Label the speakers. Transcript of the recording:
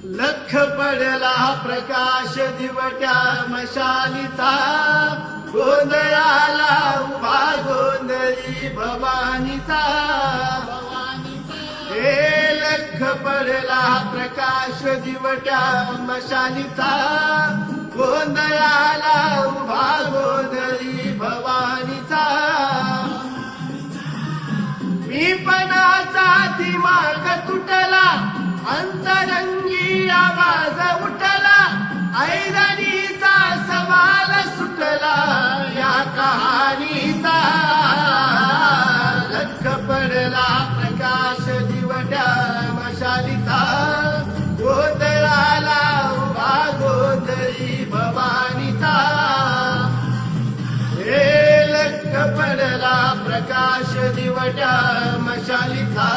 Speaker 1: लख पडला प्रकाश दिवट्या मशालीचा, गोंधळाला उभा गोंधळी भवानीचा. हे लख पडला प्रकाश दिवट्या मशालीचा, गोंधळाला उभा गोंधळी भवानीचा. मी पणाचा दिमाग तुटला, अंतरंगी आवाज उठला, ऐरणीचा सवाल सुटला या कहाणीचा. लख पडला प्रकाश दिवट्या मशालीचा, गोंधळाला उभा गोंधळी भवानीचा. हे लख पडला प्रकाश दिवट्या मशालीचा,